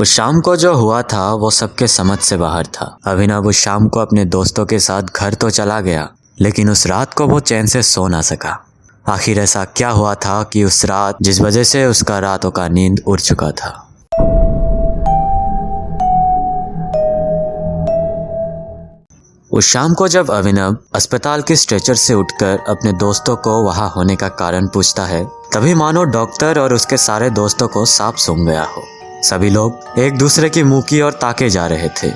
उस शाम को जो हुआ था वो सबके समझ से बाहर था। अभिनव उस शाम को अपने दोस्तों के साथ घर तो चला गया, लेकिन उस रात को वो चैन से सो ना सका। आखिर ऐसा क्या हुआ था कि उस रात जिस वजह से उसका रातों का नींद उड़ चुका था। उस शाम को जब अभिनव अस्पताल के स्ट्रेचर से उठकर अपने दोस्तों को वहां होने का कारण पूछता है, तभी मानो डॉक्टर और उसके सारे दोस्तों को सांप सूंघ गया हो। सभी लोग एक दूसरे की मुंह की ओर ताके जा रहे थे।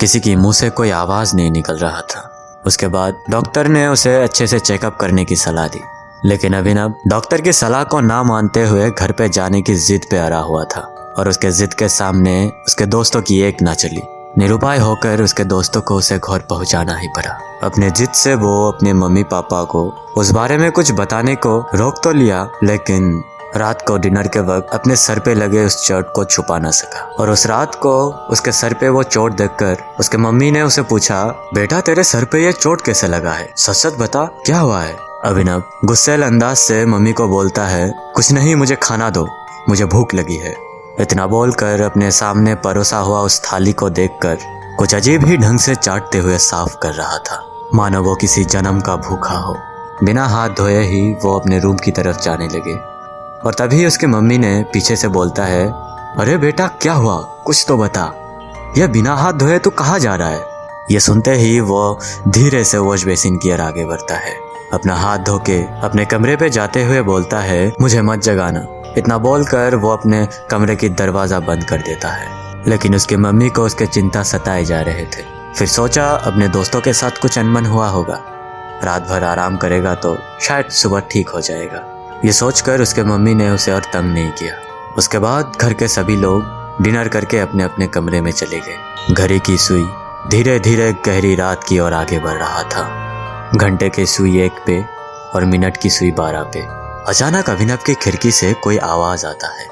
किसी की मुंह से कोई आवाज नहीं निकल रहा था। उसके बाद डॉक्टर ने उसे अच्छे से चेकअप करने की सलाह दी, लेकिन अभिनव डॉक्टर की सलाह को ना मानते हुए घर पे जाने की जिद पे अड़ा हुआ था और उसके जिद के सामने उसके दोस्तों की एक ना चली। निरुपाय होकर उसके दोस्तों को उसे घर पहुंचाना ही पड़ा। अपने जिद से वो अपने मम्मी पापा को उस बारे में कुछ बताने को रोक तो लिया, लेकिन रात को डिनर के वक्त अपने सर पे लगे उस चोट को छुपा ना सका। और उस रात को उसके सर पे वो चोट देखकर उसके मम्मी ने उसे पूछा, बेटा तेरे सर पे ये चोट कैसे लगा है, सच सच बता क्या हुआ है। अभिनव गुस्सैल अंदाज से मम्मी को बोलता है, कुछ नहीं, मुझे खाना दो, मुझे भूख लगी है। इतना बोलकर अपने सामने परोसा हुआ उस थाली को देखकर कुछ अजीब ही ढंग से चाटते हुए साफ कर रहा था, मानो वो किसी जन्म का भूखा हो। बिना हाथ धोए ही वो अपने रूम की तरफ जाने लगे और तभी उसकी मम्मी ने पीछे से बोलता है, अरे बेटा क्या हुआ, कुछ तो बता, यह बिना हाथ धोए तू कहाँ जा रहा है। ये सुनते ही वो धीरे से वॉश बेसिन की ओर आगे बढ़ता है। अपना हाथ धो के अपने कमरे पे जाते हुए बोलता है, मुझे मत जगाना। इतना बोलकर वो अपने कमरे की दरवाजा बंद कर देता है, लेकिन उसकी मम्मी को उसके चिंता सताए जा रहे थे। फिर सोचा अपने दोस्तों के साथ कुछ अनबन हुआ होगा, रात भर आराम करेगा तो शायद सुबह ठीक हो जाएगा। ये सोचकर उसके मम्मी ने उसे और तंग नहीं किया। उसके बाद घर के सभी लोग डिनर करके अपने अपने कमरे में चले गए। घड़ी की सुई धीरे धीरे गहरी रात की ओर आगे बढ़ रहा था। घंटे की सुई 1 पे और मिनट की सुई 12 पे। अचानक अभिनव की खिड़की से कोई आवाज आता है,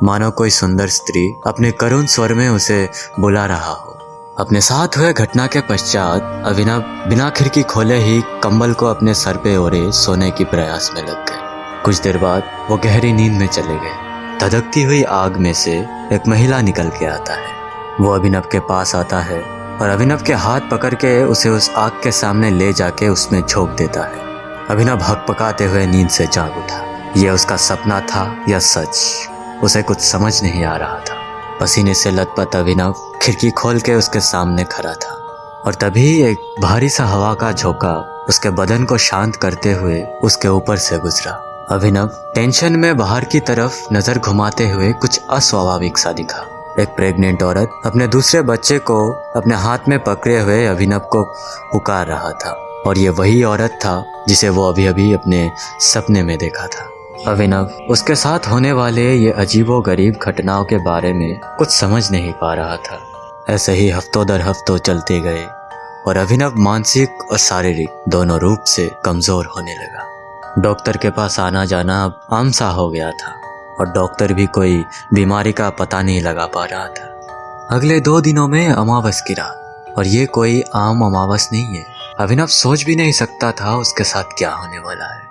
मानो कोई सुंदर स्त्री अपने करुण स्वर में उसे बुला रहा हो। अपने साथ हुए घटना के पश्चात अभिनव बिना खिड़की खोले ही कंबल को अपने सर पे ओढ़े सोने की प्रयास में लग गए। कुछ देर बाद वो गहरी नींद में चले गए। धधकती हुई आग में से एक महिला निकल के आता है। वो अभिनव के पास आता है और अभिनव के हाथ पकड़ के उसे उस आग के सामने ले जाके उसमें झोंक देता है। अभिनव हकपकाते हुए नींद से जाग उठा। यह उसका सपना था या सच, उसे कुछ समझ नहीं आ रहा था। पसीने से लथपथ अभिनव खिड़की खोल के उसके सामने खड़ा था और तभी एक भारी सा हवा का झोंका उसके बदन को शांत करते हुए उसके ऊपर से गुजरा। अभिनव टेंशन में बाहर की तरफ नजर घुमाते हुए कुछ अस्वाभाविक सा दिखा। एक प्रेग्नेंट औरत अपने दूसरे बच्चे को अपने हाथ में पकड़े हुए अभिनव को पुकार रहा था और ये वही औरत था जिसे वो अभी अभी अपने सपने में देखा था। अभिनव उसके साथ होने वाले ये अजीबोगरीब घटनाओं के बारे में कुछ समझ नहीं पा रहा था। ऐसे ही हफ्तों दर हफ्तों चलते गए और अभिनव मानसिक और शारीरिक दोनों रूप से कमजोर होने लगा। डॉक्टर के पास आना जाना अब आम सा हो गया था और डॉक्टर भी कोई बीमारी का पता नहीं लगा पा रहा था। अगले 2 दिनों में अमावस की रात, और ये कोई आम अमावस नहीं है। अभिनव सोच भी नहीं सकता था उसके साथ क्या होने वाला है।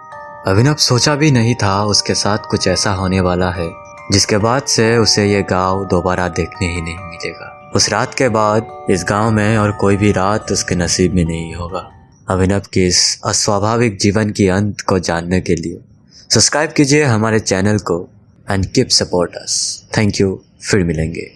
अभिनव सोचा भी नहीं था उसके साथ कुछ ऐसा होने वाला है जिसके बाद से उसे ये गांव दोबारा देखने ही नहीं मिलेगा। उस रात के बाद इस गांव में और कोई भी रात उसके नसीब में नहीं होगा। अभिनव के इस अस्वाभाविक जीवन की अंत को जानने के लिए सब्सक्राइब कीजिए हमारे चैनल को and keep support us. Thank you, फिर मिलेंगे।